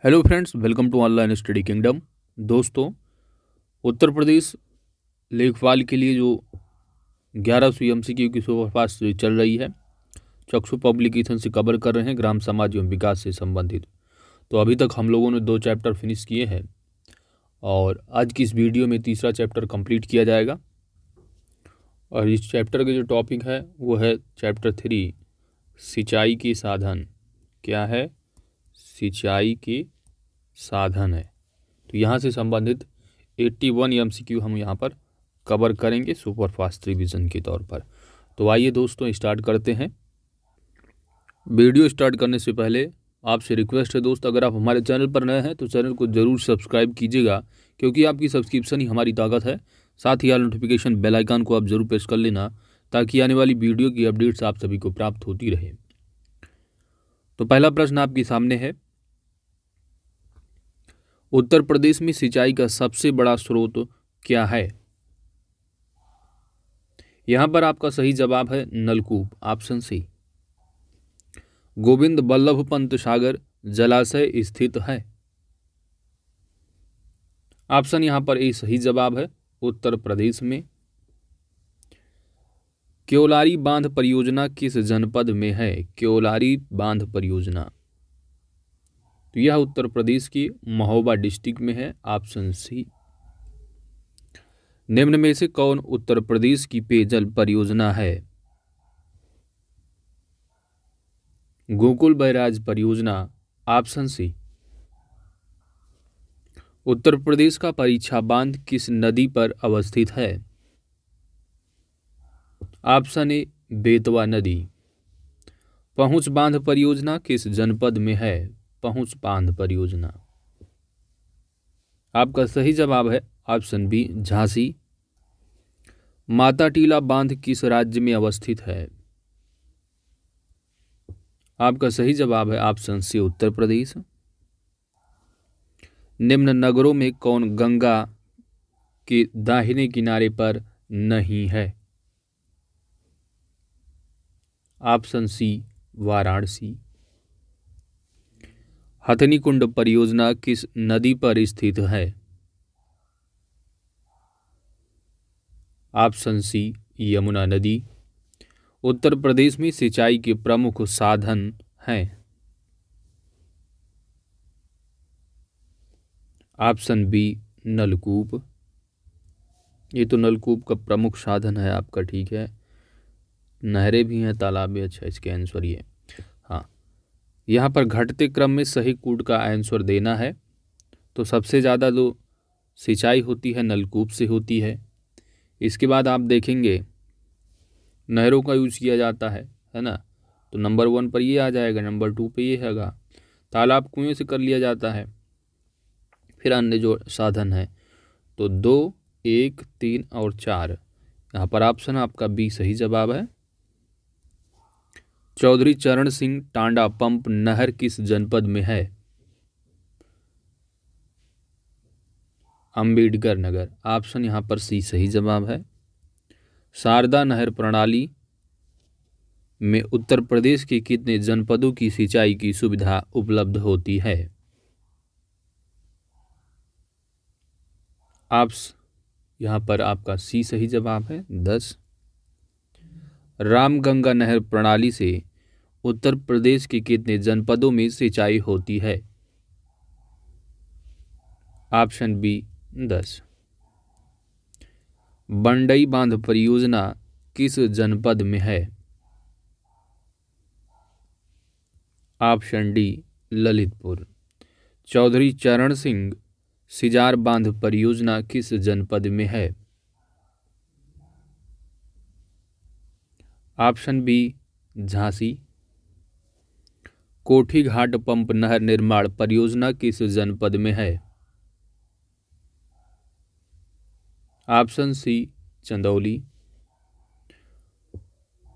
Hello friends, welcome to online study kingdom. दोस्तों, उत्तर प्रदेश लेखपाल के लिए जो 1100 एमसीक्यू की सुपरफास्ट सीरीज चल रही है, चक्षु पब्लिकेशन से कवर कर रहे हैं ग्राम समाज एवं विकास से संबंधित। तो अभी तक हम लोगों ने 2 चैप्टर फिनिश किए हैं और आज की इस वीडियो में तीसरा चैप्टर कंप्लीट किया जाएगा। और इस चैप्टर के जो टॉपिक है वो है चैप्टर 3, सिंचाई के साधन। क्या है? सिंचाई के साधन है। तो यहाँ से संबंधित 81 एमसीक्यू हम यहाँ पर कवर करेंगे सुपरफास्ट रिवीजन के तौर पर। तो आइए दोस्तों स्टार्ट करते हैं। वीडियो स्टार्ट करने से पहले आपसे रिक्वेस्ट है दोस्त, अगर आप हमारे चैनल पर नए हैं तो चैनल को ज़रूर सब्सक्राइब कीजिएगा, क्योंकि आपकी सब्सक्रिप्शन ही हमारी ताकत है। साथ ही नोटिफिकेशन बेल आइकन को आप जरूर प्रेस कर लेना, ताकि आने वाली वीडियो की अपडेट्स आप सभी को प्राप्त होती रहे। तो पहला प्रश्न आपके सामने है, उत्तर प्रदेश में सिंचाई का सबसे बड़ा स्रोत क्या है? यहां पर आपका सही जवाब है नलकूप, ऑप्शन सी। गोविंद बल्लभ पंत सागर जलाशय स्थित है। ऑप्शन यहां पर ए सही जवाब है, उत्तर प्रदेश में। क्योलारी बांध परियोजना किस जनपद में है? क्योलारी बांध परियोजना तो यह उत्तर प्रदेश की महोबा डिस्ट्रिक्ट में है, ऑप्शन सी। निम्न में से कौन उत्तर प्रदेश की पेयजल परियोजना है? गोकुल बैराज परियोजना, ऑप्शन सी। उत्तर प्रदेश का परीक्षा बांध किस नदी पर अवस्थित है? ऑप्शन ए बेतवा नदी। पहुंच बांध परियोजना किस जनपद में है? पहुंच बांध परियोजना। आपका सही जवाब है ऑप्शन बी, झांसी। माता टीला बांध किस राज्य में अवस्थित है? आपका सही जवाब है ऑप्शन सी, उत्तर प्रदेश। निम्न नगरों में कौन गंगा के दाहिने किनारे पर नहीं है? ऑप्शन सी, वाराणसी। हथनी कुंड परियोजना किस नदी पर स्थित है? ऑप्शन सी, यमुना नदी। उत्तर प्रदेश में सिंचाई के प्रमुख साधन हैं? ऑप्शन बी, नलकूप। ये तो नलकूप का प्रमुख साधन है आपका, ठीक है। नहरें भी हैं, तालाब भी। अच्छा, इसके आंसर ये। हाँ, यहाँ पर घटते क्रम में सही कूट का आंसर देना है। तो सबसे ज़्यादा जो सिंचाई होती है नलकूप से होती है। इसके बाद आप देखेंगे नहरों का यूज़ किया जाता है ना। तो नंबर 1 पर ये आ जाएगा, नंबर 2 पे ये हैगा। तालाब कुएं से कर लिया जाता है। फिर अन्य जो साधन है तो 2, 1, 3 और 4। यहाँ पर ऑप्शन आपका बी सही जवाब है। चौधरी चरण सिंह टांडा पंप नहर किस जनपद में है? अम्बेडकर नगर। ऑप्शन यहाँ पर सी सही जवाब है। शारदा नहर प्रणाली में उत्तर प्रदेश के कितने जनपदों की सिंचाई की सुविधा उपलब्ध होती है? आप यहाँ पर आपका सी सही जवाब है, 10। रामगंगा नहर प्रणाली से उत्तर प्रदेश के कितने जनपदों में सिंचाई होती है? Option B, 10। बंडई बांध परियोजना किस जनपद में है? Option D, Lalitpur. चौधरी चरण सिंह सिजार बांध परियोजना किस जनपद में है? Option B, Jhansi. Kothi Ghat pump नहर निर्माण परियोजना किस जनपद में है? Option C, Chandauli.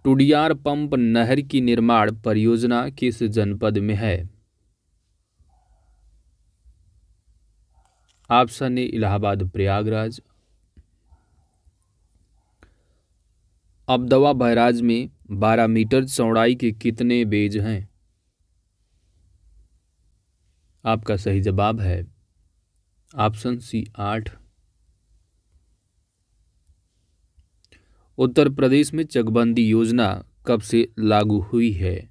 Tudiyar pump नहर की निर्माण परियोजना किस जनपद में है? Option A, Allahabad Prayagraj. Abadwa barrage में 12 मीटर चौड़ाई के कितने बेज हैं? आपका सही जवाब है ऑप्शन सी 8। उत्तर प्रदेश में चकबंदी योजना कब से लागू हुई है?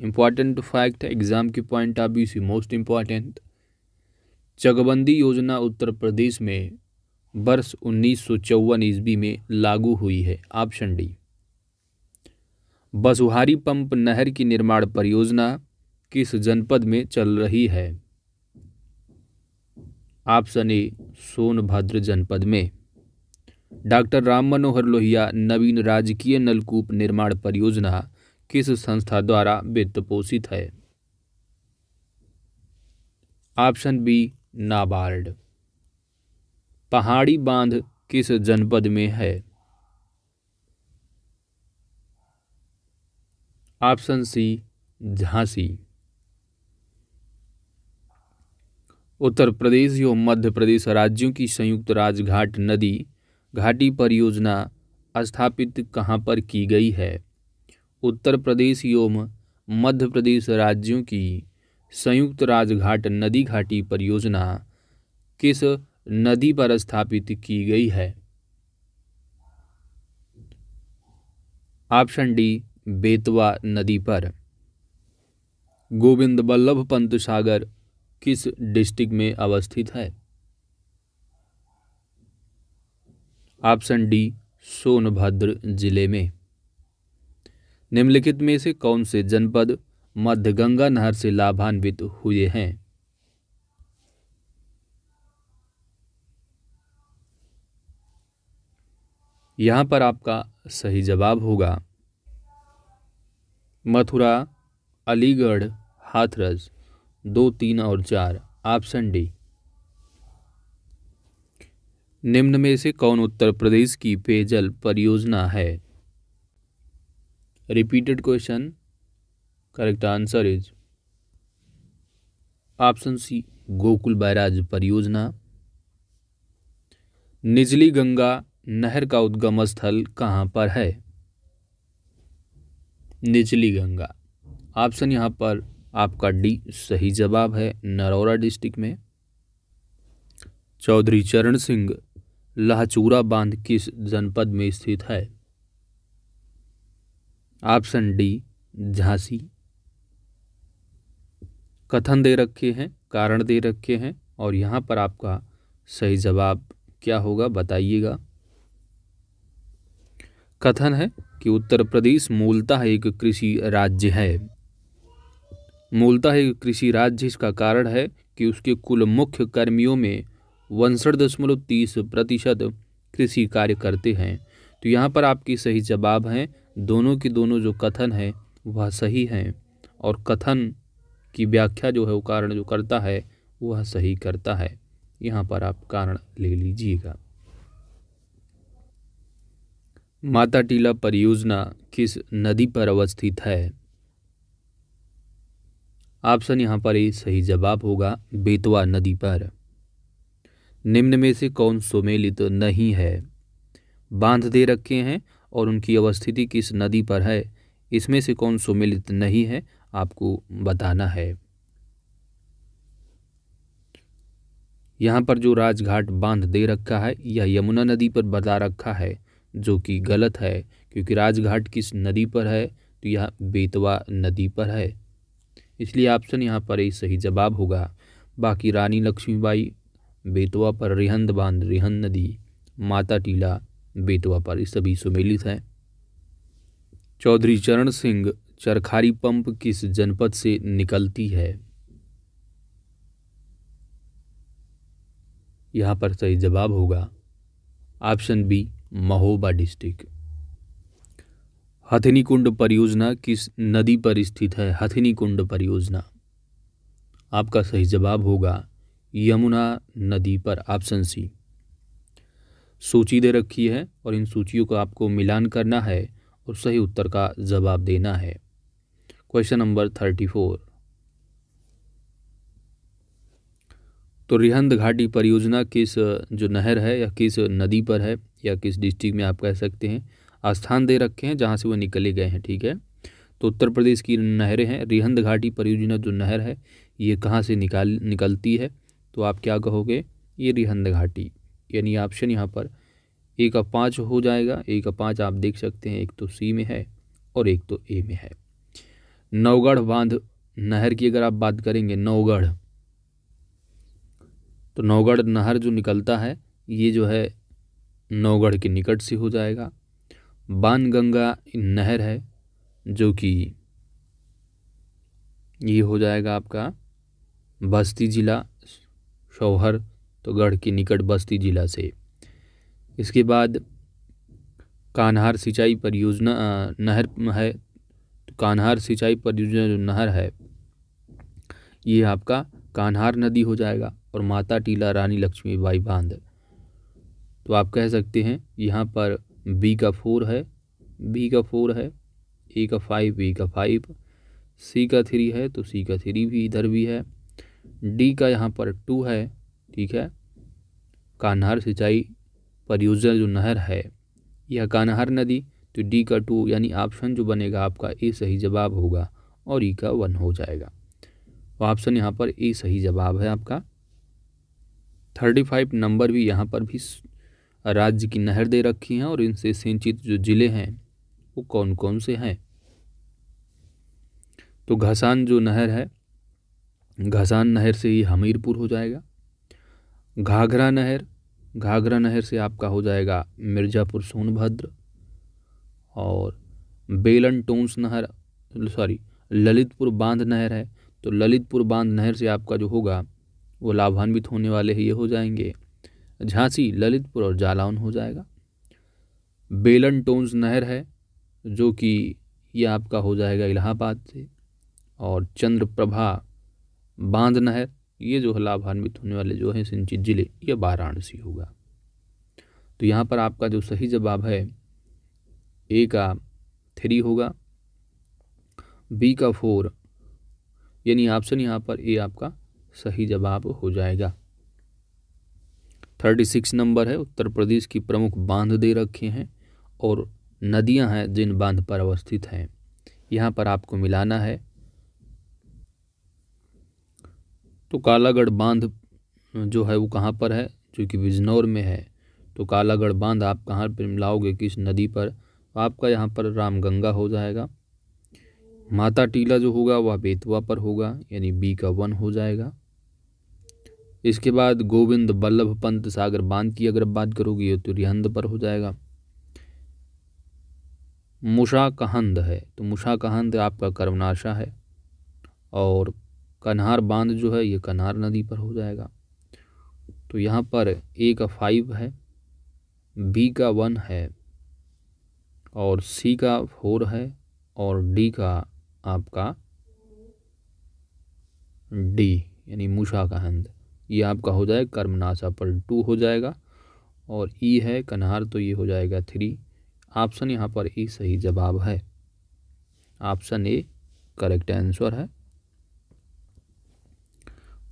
इम्पॉर्टेंट फैक्ट है, एग्जाम के पॉइंट ऑफ व्यू से मोस्ट इम्पॉर्टेंट। चकबंदी योजना उत्तर प्रदेश में वर्ष 1954 ईस्वी में लागू हुई है। Option D. बसुहारी पंप नहर की निर्माण परियोजना किस जनपद में चल रही है? ऑप्शन ए सोनभद्र जनपद में। डॉक्टर राम मनोहर लोहिया नवीन राजकीय नलकूप निर्माण परियोजना किस संस्था द्वारा वित्त पोषित है? Option B NABARD. पहाड़ी बांध किस जनपद में है? ऑप्शन सी झांसी। उत्तर प्रदेश एवं मध्य प्रदेश राज्यों की संयुक्त राजघाट नदी घाटी परियोजना स्थापित कहाँ पर की गई है? उत्तर प्रदेश एवं मध्य प्रदेश राज्यों की संयुक्त राजघाट नदी घाटी परियोजना किस नदी पर स्थापित की गई है? ऑप्शन डी बेतवा नदी पर। गोविंद बल्लभ पंत सागर किस डिस्ट्रिक्ट में अवस्थित है? ऑप्शन डी सोनभद्र जिले में। निम्नलिखित में से कौन से जनपद मध्य गंगा नहर से लाभान्वित हुए हैं? यहां पर आपका सही जवाब होगा मथुरा, अलीगढ़, हाथरस 2, 3 और 4। Option D. निम्न में से कौन उत्तर प्रदेश की पेयजल परियोजना है? Repeated question, correct answer is option C Gokul barrage परियोजना। निचली गंगा नहर का उद्गम स्थल कहां पर है? निचली गंगा। ऑप्शन यहां पर आपका डी सही जवाब है, नरौरा डिस्ट्रिक्ट में। चौधरी चरण सिंह लाचूरा बांध किस जनपद में स्थित है? Option D Jhansi. कथन दे रखे हैं, कारण दे रखे हैं और यहाँ पर आपका सही जवाब क्या होगा बताइएगा। कथन है कि उत्तर प्रदेश मूलतः एक कृषि राज्य है। मूलतः एक कृषि राज्य इसका कारण है कि उसके कुल मुख्य कर्मियों में 62.30% कृषि कार्य करते हैं। तो यहाँ पर आपकी सही जवाब हैं, दोनों की दोनों जो कथन है वह सही हैं और कथन की व्याख्या जो है वो कारण जो करता है वह सही करता है। यहाँ पर आप कारण ले लीजिएगा। माता टीला परियोजना किस नदी पर अवस्थित है? ऑप्शन यहाँ पर ये सही जवाब होगा बेतवा नदी पर। निम्न में से कौन सुमेलित नहीं है? बांध दे रखे हैं और उनकी अवस्थिति किस नदी पर है, इसमें से कौन सुमेलित नहीं है आपको बताना है। यहाँ पर जो राजघाट बांध दे रखा है यह यमुना नदी पर बता रखा है, जो कि गलत है क्योंकि राजघाट किस नदी पर है तो यह बेतवा नदी पर है, इसलिए ऑप्शन यहाँ पर ही सही जवाब होगा। बाकी रानी लक्ष्मीबाई बेतवा पर, रिहंद बांध रिहंद नदी, माता टीला बेतवा पर, ये सभी सुमेलित हैं। चौधरी चरण सिंह चरखारी पंप किस जनपद से निकलती है? यहाँ पर सही जवाब होगा ऑप्शन बी महोबा डिस्ट्रिक्ट। हथिनी कुंड परियोजना किस नदी पर स्थित है? हथिनी कुंड परियोजना, आपका सही जवाब होगा यमुना नदी पर, ऑप्शन सी। सूची दे रखी है और इन सूचियों को आपको मिलान करना है और सही उत्तर का जवाब देना है। Question number 34। तो रिहंद घाटी परियोजना किस जो नहर है या किस नदी पर है या किस डिस्ट्रिक्ट में आप कह सकते हैं, स्थान दे रखे हैं जहाँ से वो निकले गए हैं, ठीक है। तो उत्तर प्रदेश की नहरें हैं। रिहंद घाटी परियोजना जो नहर है ये कहाँ से निकलती है, तो आप क्या कहोगे, ये रिहंद घाटी। यानी ऑप्शन यहाँ पर ए का 5 हो जाएगा। ए का 5 आप देख सकते हैं, एक तो सी में है और एक तो ए में है। नौगढ़ बांध नहर की अगर आप बात करेंगे, नौगढ़, तो नौगढ़ नहर जो निकलता है ये जो है नौगढ़ के निकट से हो जाएगा। बाणगंगा नहर है जो कि ये हो जाएगा आपका बस्ती जिला, शौहर तो गढ़ के निकट बस्ती जिला से। इसके बाद कान्हार सिंचाई परियोजना नहर है, तो कान्हार सिंचाई परियोजना जो नहर है ये आपका कान्हार नदी हो जाएगा। और माता टीला रानी लक्ष्मीबाई बांध, तो आप कह सकते हैं यहाँ पर बी का 4 है, बी का 4 है, ए का 5, बी का 5, सी का 3 है तो सी का 3 भी इधर भी है, डी का यहाँ पर 2 है। ठीक है, कान्हार सिंचाई परियोजना जो नहर है यह कान्हार नदी, तो डी का 2 यानी ऑप्शन जो बनेगा आपका ए सही जवाब होगा और ई का 1 हो जाएगा। तो ऑप्शन यहाँ पर ए सही जवाब है आपका। 35 नंबर भी यहाँ पर भी राज्य की नहर दे रखी हैं और इनसे सिंचित जो जिले हैं वो कौन कौन से हैं। तो घसान जो नहर है, घसान नहर से ही हमीरपुर हो जाएगा। घाघरा नहर, घाघरा नहर से आपका हो जाएगा मिर्ज़ापुर सोनभद्र। और बेलन टोंस नहर, ललितपुर बांध नहर है, तो ललितपुर बांध नहर से आपका जो होगा वो लाभान्वित होने वाले हैं, ये हो जाएंगे झांसी, ललितपुर और जालौन हो जाएगा। बेलन टोंस नहर है जो कि ये आपका हो जाएगा इलाहाबाद से। और चंद्रप्रभा बांध नहर, ये जो है लाभान्वित होने वाले जो हैं सिंचित जिले, ये वाराणसी होगा। तो यहाँ पर आपका जो सही जवाब है ए का 3 होगा, बी का 4, यानी ऑप्शन यहाँ पर ए आपका सही जवाब हो जाएगा। 36 नंबर है, उत्तर प्रदेश की प्रमुख बांध दे रखे हैं और नदियां हैं जिन बांध पर अवस्थित हैं, यहाँ पर आपको मिलाना है। तो कालागढ़ बांध जो है वो कहाँ पर है, जो कि बिजनौर में है। तो कालागढ़ बांध आप कहाँ पर मिलाओगे, किस नदी पर, तो आपका यहाँ पर रामगंगा हो जाएगा। माता टीला जो होगा वह बेतवा पर होगा, यानी बी का 1 हो जाएगा। इसके बाद गोविंद बल्लभ पंत सागर बांध की अगर बात करोगे तो रिहंद पर हो जाएगा। मुशाकहंद है, तो मुशाकहंद आपका कर्मनाशा है। और कन्हार बांध जो है ये कन्हार नदी पर हो जाएगा। तो यहाँ पर ए का 5 है, बी का 1 है और सी का 4 है और डी का आपका डी यानी मुशाकहंद, ये आपका हो जाएगा कर्मनाशा पर 2 हो जाएगा। और ई है कन्हार, तो ये हो जाएगा 3। ऑप्शन यहाँ पर ई सही जवाब है, ऑप्शन ए करेक्ट आंसर है।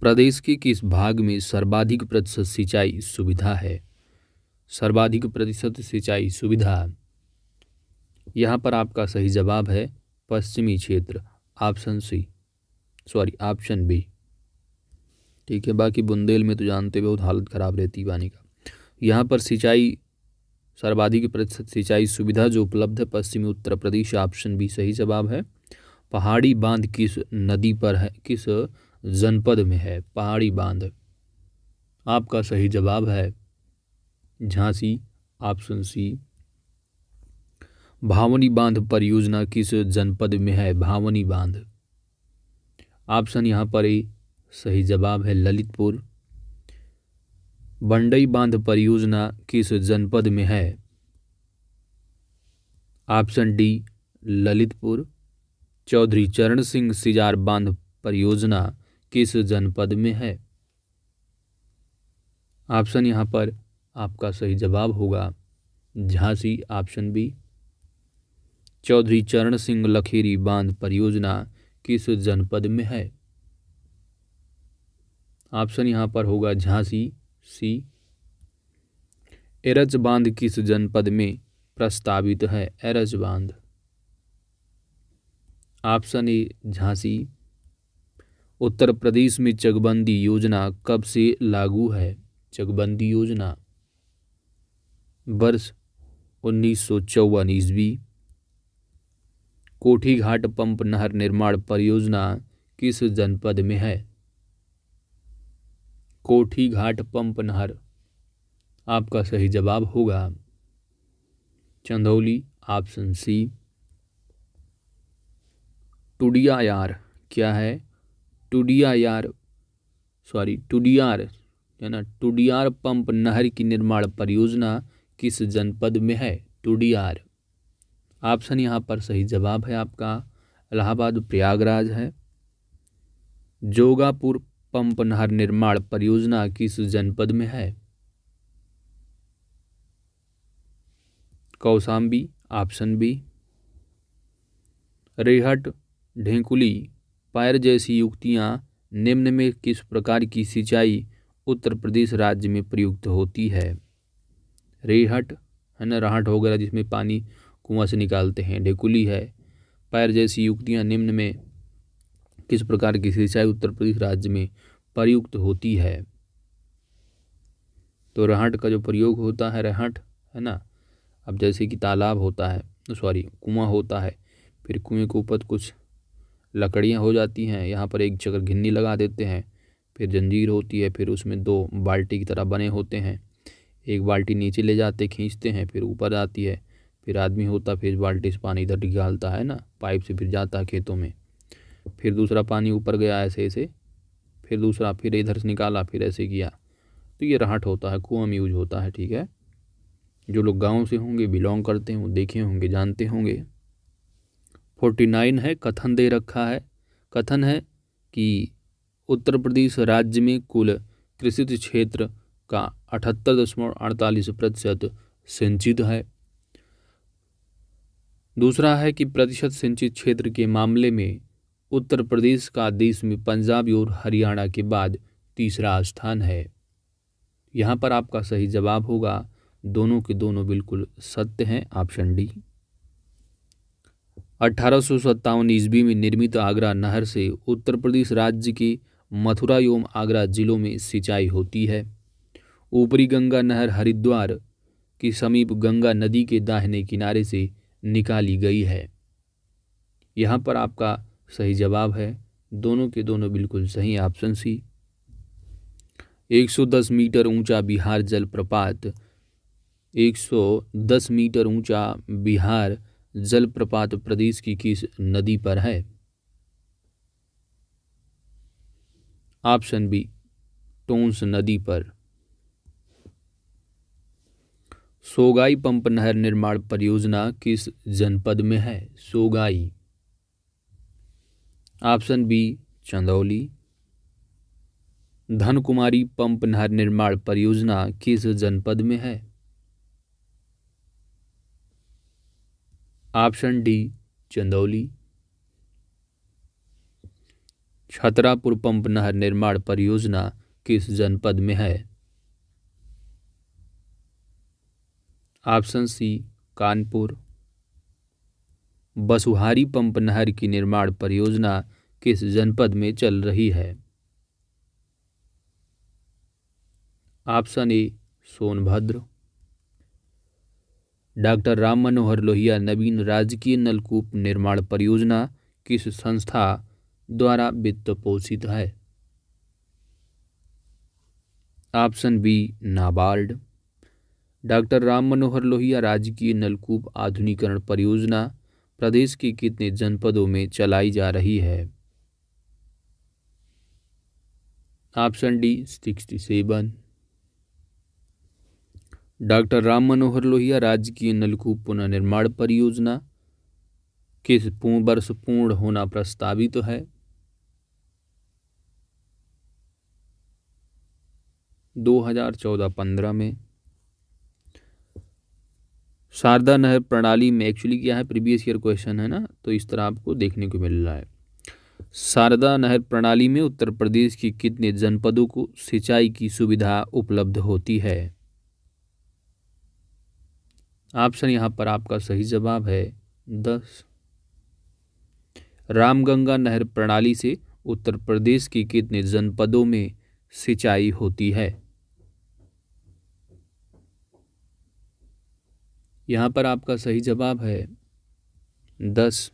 प्रदेश के किस भाग में सर्वाधिक प्रतिशत सिंचाई सुविधा है, सर्वाधिक प्रतिशत सिंचाई सुविधा, यहाँ पर आपका सही जवाब है पश्चिमी क्षेत्र, ऑप्शन बी। ठीक है, बाकी बुंदेल में तो जानते हो बहुत हालत ख़राब रहती पानी का। यहाँ पर सिंचाई सर्वाधिक प्रतिशत सिंचाई सुविधा जो उपलब्ध है पश्चिमी उत्तर प्रदेश, ऑप्शन बी सही जवाब है। पहाड़ी बांध किस नदी पर है, किस जनपद में है, पहाड़ी बांध, आपका सही जवाब है झांसी, ऑप्शन सी। भावनी बांध परियोजना किस जनपद में है, भावनी बांध, ऑप्शन यहाँ पर ए सही जवाब है ललितपुर। बंडई बांध परियोजना किस जनपद में है, ऑप्शन डी ललितपुर। चौधरी चरण सिंह सिजार बांध परियोजना किस जनपद में है, ऑप्शन यहाँ पर आपका सही जवाब होगा झांसी, ऑप्शन बी। चौधरी चरण सिंह लखेरी बांध परियोजना किस जनपद में है, ऑप्शन यहाँ पर होगा झांसी, सी। एरच बांध किस जनपद में प्रस्तावित है, एरच बांध, ऑप्शन ए झांसी। उत्तर प्रदेश में चकबंदी योजना कब से लागू है? चकबंदी योजना वर्ष 1954 ईस्वी। कोठी घाट पंप नहर निर्माण परियोजना किस जनपद में है? कोठी घाट पंप नहर आपका सही जवाब होगा चंदौली, ऑप्शन सी। टुडियायार क्या है? टुडियायार टुडियार है ना, टुडियार पंप नहर की निर्माण परियोजना किस जनपद में है? टुडियार ऑप्शन यहाँ पर सही जवाब है आपका इलाहाबाद प्रयागराज है। जोगापुर पंप नहर निर्माण परियोजना किस जनपद में है? Kaushambi, option B. रेहट, ढेंकुली, पायर जैसी युक्तियां निम्न में किस प्रकार की सिंचाई उत्तर प्रदेश राज्य में प्रयुक्त होती है? रेहट है ना, राहट वगैरह जिसमें पानी कुआं से निकालते हैं। ढेकुली है, पायर जैसी युक्तियां निम्न में किस प्रकार की सिंचाई उत्तर प्रदेश राज्य में प्रयुक्त होती है? तो राहट का जो प्रयोग होता है, राहट है ना, अब जैसे कि तालाब होता है, कुआं होता है, फिर कुएं के ऊपर कुछ लकड़ियां हो जाती हैं, यहाँ पर एक जगह घिन्नी लगा देते हैं, फिर जंजीर होती है, फिर उसमें 2 बाल्टी की तरह बने होते हैं, एक बाल्टी नीचे ले जाते खींचते हैं, फिर ऊपर आती है, फिर आदमी होता, फिर बाल्टी से पानी इधर निकालता है ना, पाइप से फिर जाता है खेतों में, फिर दूसरा पानी ऊपर गया ऐसे ऐसे, फिर दूसरा फिर इधर से निकाला, फिर ऐसे किया, तो ये राहट होता है, कुआं में यूज होता है। ठीक है, जो लोग गाँव से होंगे, बिलोंग करते हैं, वो देखे होंगे, जानते होंगे। 49 है, कथन दे रखा है। कथन है कि उत्तर प्रदेश राज्य में कुल कृषि क्षेत्र का 78.48% सिंचित है। दूसरा है कि प्रतिशत सिंचित क्षेत्र के मामले में उत्तर प्रदेश का देश में पंजाब और हरियाणा के बाद तीसरा स्थान है। यहाँ पर आपका सही जवाब होगा, दोनों के दोनों बिल्कुल सत्य हैं, ऑप्शन डी। 1857 ईस्वी में निर्मित आगरा नहर से उत्तर प्रदेश राज्य के मथुरा एवं आगरा जिलों में सिंचाई होती है। ऊपरी गंगा नहर हरिद्वार के समीप गंगा नदी के दाहिने किनारे से निकाली गई है। यहाँ पर आपका सही जवाब है, दोनों के दोनों बिल्कुल सही, ऑप्शन सी। 110 मीटर ऊंचा बिहार जलप्रपात 110 मीटर ऊंचा बिहार जलप्रपात प्रदेश की किस नदी पर है? ऑप्शन बी, टोंस नदी पर। सोगाई पंप नहर निर्माण परियोजना किस जनपद में है? Sogai option B, Chandauli. Dhankumari pump नहर निर्माण परियोजना किस जनपद में है? Option D, Chandauli. Chhatrapur pump नहर निर्माण परियोजना किस जनपद में है? Option C, Kanpur. Basuhari pump नहर की निर्माण परियोजना किस जनपद में चल रही है? Option A, Sonbhadra. Doctor Ram Manohar Lohia नवीन राजकीय नलकूप निर्माण परियोजना किस संस्था द्वारा वित्त पोषित है? Option B, NABARD. Doctor Ram Manohar Lohia राजकीय नलकूप आधुनिकीकरण परियोजना प्रदेश के कितने जनपदों में चलाई जा रही है? Option D, 67। Doctor Ram Manohar Lohia राजकीय नलकूप पुनर्निर्माण परियोजना किस वर्ष पूर्ण होना प्रस्तावित है? 2014-15 में। शारदा नहर प्रणाली में एक्चुअली क्या है, प्रीवियस ईयर क्वेश्चन है ना, तो इस तरह आपको देखने को मिल रहा है। शारदा नहर प्रणाली में उत्तर प्रदेश के कितने जनपदों को सिंचाई की सुविधा उपलब्ध होती है? ऑप्शन यहाँ पर आपका सही जवाब है 10। रामगंगा नहर प्रणाली से उत्तर प्रदेश के कितने जनपदों में सिंचाई होती है? यहाँ पर आपका सही जवाब है 10।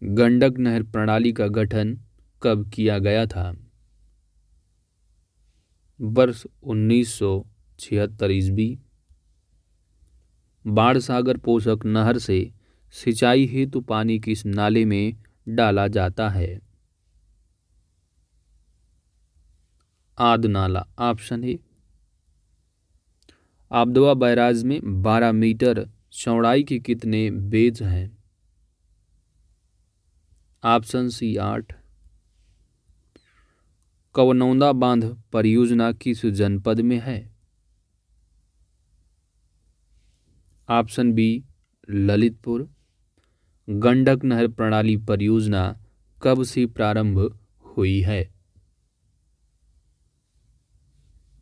गंडक नहर प्रणाली का गठन कब किया गया था? वर्ष 1976 ईस्वी। बाणसागर पोषक नहर से सिंचाई हेतु पानी किस नाले में डाला जाता है? आद नाला, ऑप्शन ए। आबदवा बैराज में 12 मीटर चौड़ाई के कितने बेज हैं? Option C 8। कवनौंदा बांध परियोजना किस जनपद में है? Option B Lalitpur. गंडक नहर प्रणाली परियोजना कब से प्रारंभ हुई है?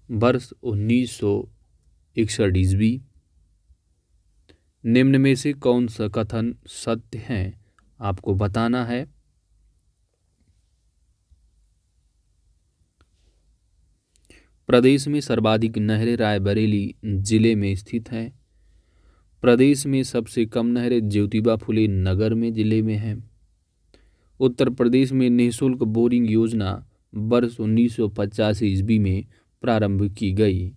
वर्ष 1961 ईस्वी। निम्न में से कौन सा कथन सत्य है आपको बताना है। प्रदेश में सर्वाधिक नहरें रायबरेली जिले में स्थित हैं। प्रदेश में सबसे कम नहरें ज्योतिबा फुले नगर में जिले में हैं। उत्तर प्रदेश में निःशुल्क बोरिंग योजना वर्ष 1950 ईस्वी में प्रारंभ की गई।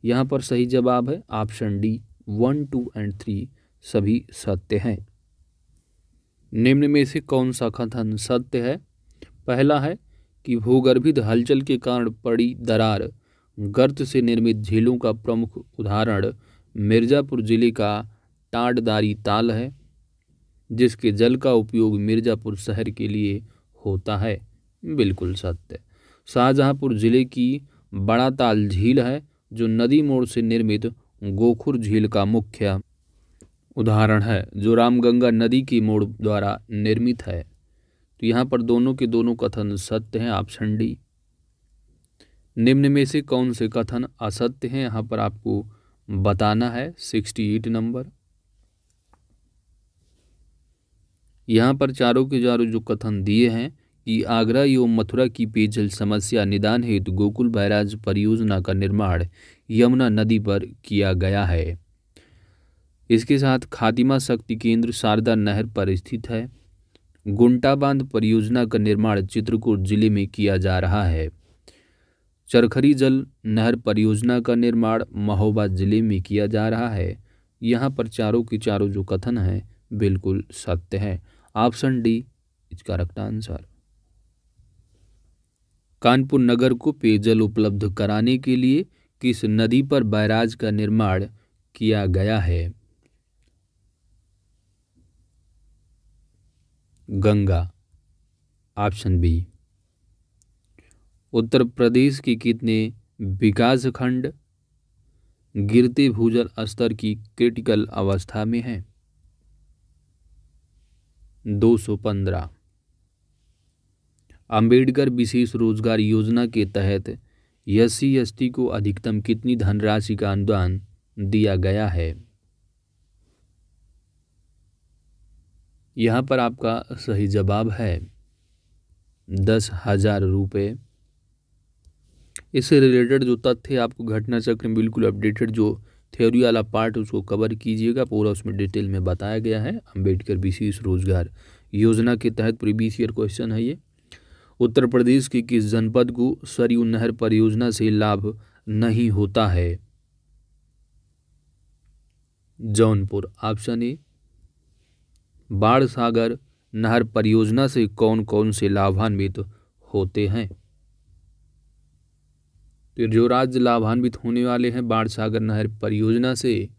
यहाँ पर सही जवाब है ऑप्शन डी, 1, 2 एंड 3 सभी सत्य हैं। निम्न में से कौन सा कथन सत्य है? पहला है कि भूगर्भित हलचल के कारण पड़ी दरार गर्त से निर्मित झीलों का प्रमुख उदाहरण मिर्जापुर जिले का टांडदारी ताल है, जिसके जल का उपयोग मिर्जापुर शहर के लिए होता है। बिल्कुल सत्य। शाहजहांपुर जिले की बड़ा ताल झील है, जो नदी मोड़ से निर्मित गोखुर झील का मुख्य उदाहरण है, जो रामगंगा नदी की मोड़ द्वारा निर्मित है। तो यहाँ पर दोनों के दोनों कथन सत्य हैं, ऑप्शन डी। निम्न में से कौन से कथन असत्य हैं यहाँ पर आपको बताना है। 68 नंबर। यहाँ पर चारों के चारों जो कथन दिए हैं कि आगरा एवं मथुरा की पेयजल समस्या निदान हेतु गोकुल बैराज परियोजना का निर्माण यमुना नदी पर किया गया है। इसके साथ खातिमा शक्ति केंद्र शारदा नहर पर स्थित है। गुंटा बांध परियोजना का निर्माण चित्रकूट जिले में किया जा रहा है। चरखरी जल नहर परियोजना का निर्माण महोबा जिले में किया जा रहा है। यहाँ पर चारों के चारों जो कथन हैं बिल्कुल सत्य है। Option D is correct answer. Kanpur Nagar को पेयजल उपलब्ध कराने के लिए किस नदी पर बैराज का निर्माण किया गया है? Ganga, option B. उत्तर प्रदेश के कितने विकास खंड गिरते भूजल स्तर की क्रिटिकल अवस्था में हैं? 215। अंबेडकर विशेष रोजगार योजना के तहत SC/ST को अधिकतम कितनी धनराशि का अनुदान दिया गया है? यहाँ पर आपका सही जवाब है 10,000 रुपये। इससे रिलेटेड जो तथ्य आपको घटना चक्र में बिल्कुल अपडेटेड जो थ्योरी वाला पार्ट उसको कवर कीजिएगा, पूरा उसमें डिटेल में बताया गया है। अंबेडकर विशेष रोजगार योजना के तहत प्रीवियस ईयर क्वेश्चन है ये। उत्तर प्रदेश के किस जनपद को सरयू नहर परियोजना से लाभ नहीं होता है? Jaunpur, option A. बाणसागर नहर परियोजना से कौन कौन से लाभान्वित होते हैं? तो जो राज्य लाभान्वित होने वाले हैं बाणसागर नहर परियोजना से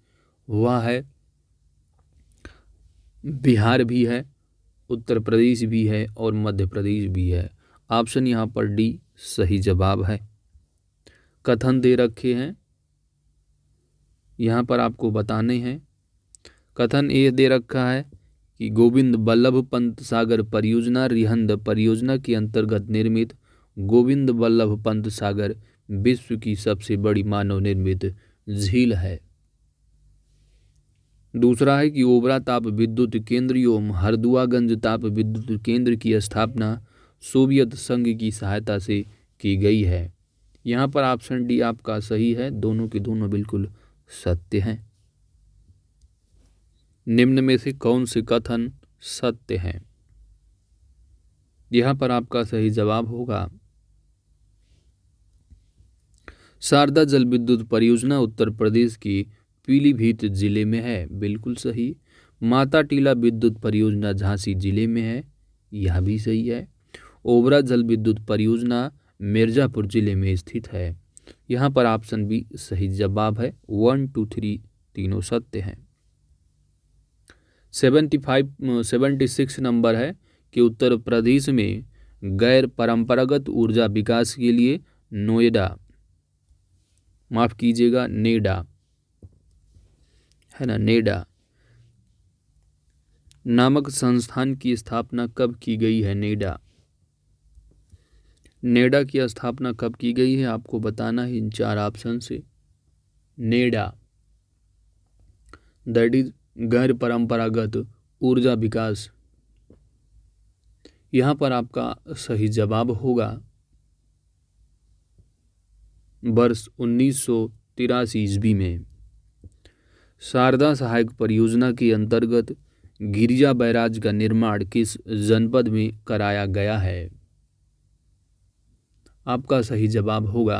वह है बिहार भी है, उत्तर प्रदेश भी है और मध्य प्रदेश भी है। ऑप्शन यहाँ पर डी सही जवाब है। कथन दे रखे हैं, यहाँ पर आपको बताने हैं। कथन ये दे रखा है कि गोविंद बल्लभ पंत सागर परियोजना रिहंद परियोजना के अंतर्गत निर्मित गोविंद बल्लभ पंत सागर विश्व की सबसे बड़ी मानव निर्मित झील है। दूसरा है कि ओबरा ताप विद्युत केंद्र एवं हरदुआगंज ताप विद्युत केंद्र की स्थापना सोवियत संघ की सहायता से की गई है। यहाँ पर ऑप्शन डी आपका सही है, दोनों के दोनों बिल्कुल सत्य हैं। निम्न में से कौन से कथन सत्य हैं? यहाँ पर आपका सही जवाब होगा शारदा जल विद्युत परियोजना उत्तर प्रदेश की पीलीभीत जिले में है, बिल्कुल सही। माता टीला विद्युत परियोजना झांसी जिले में है, यह भी सही है। ओबरा जल विद्युत परियोजना मिर्जापुर जिले में स्थित है। यहाँ पर ऑप्शन बी सही जवाब है। 1, 2, 3 तीनों सत्य हैं। 76 नंबर है कि उत्तर प्रदेश में गैर परंपरागत ऊर्जा विकास के लिए नोएडा, माफ कीजिएगा नेडा, है ना, नेडा नामक संस्थान की स्थापना कब की गई है? नेडा की स्थापना कब की गई है आपको बताना है इन 4 ऑप्शन से। नेडा दैट इज गैर परंपरागत ऊर्जा विकास। यहाँ पर आपका सही जवाब होगा वर्ष 1983 ईस्वी में। शारदा सहायक परियोजना के अंतर्गत गिरिजा बैराज का निर्माण किस जनपद में कराया गया है? आपका सही जवाब होगा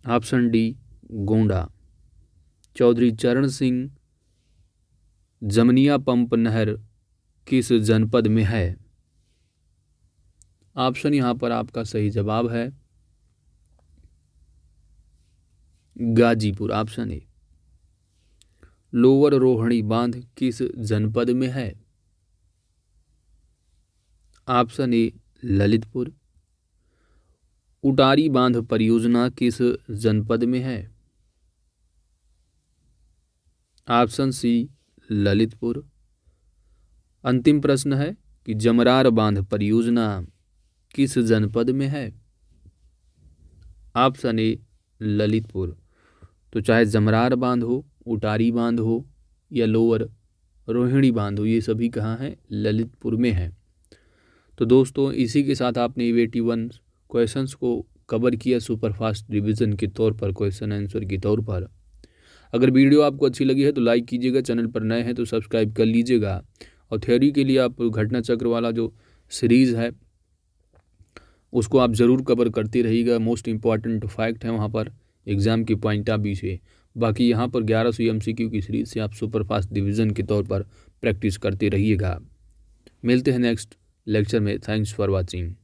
ऑप्शन डी गोंडा। चौधरी चरण सिंह जमनिया पंप नहर किस जनपद में है? ऑप्शन यहाँ पर आपका सही जवाब है Ghazipur, option A. Lower Rohini बांध किस जनपद में है? ऑप्शन ए ललितपुर। उटारी बांध परियोजना किस जनपद में है? Option C Lalitpur. अंतिम प्रश्न है कि जमरार बांध परियोजना किस जनपद में है? ऑप्शन ए ललितपुर। तो चाहे जमरार बांध हो, उटारी बांध हो या लोअर रोहिणी बांध हो, ये सभी कहाँ हैं? ललितपुर में है। तो दोस्तों इसी के साथ आपने 81 क्वेश्चंस को कवर किया सुपरफास्ट रिवीजन के तौर पर, क्वेश्चन आंसर के तौर पर। अगर वीडियो आपको अच्छी लगी है तो लाइक कीजिएगा, चैनल पर नए हैं तो सब्सक्राइब कर लीजिएगा। और थ्योरी के लिए आप घटना चक्र वाला जो सीरीज़ है उसको आप ज़रूर कवर करते रहिएगा। मोस्ट इम्पॉर्टेंट फैक्ट है वहाँ पर एग्ज़ाम के पॉइंट ऑफ व्यू से। बाकी यहाँ पर 1100 MCQ की सीरीज़ से आप सुपरफास्ट डिवीज़न के तौर पर प्रैक्टिस करते रहिएगा। मिलते हैं नेक्स्ट लेक्चर में। Thanks for watching.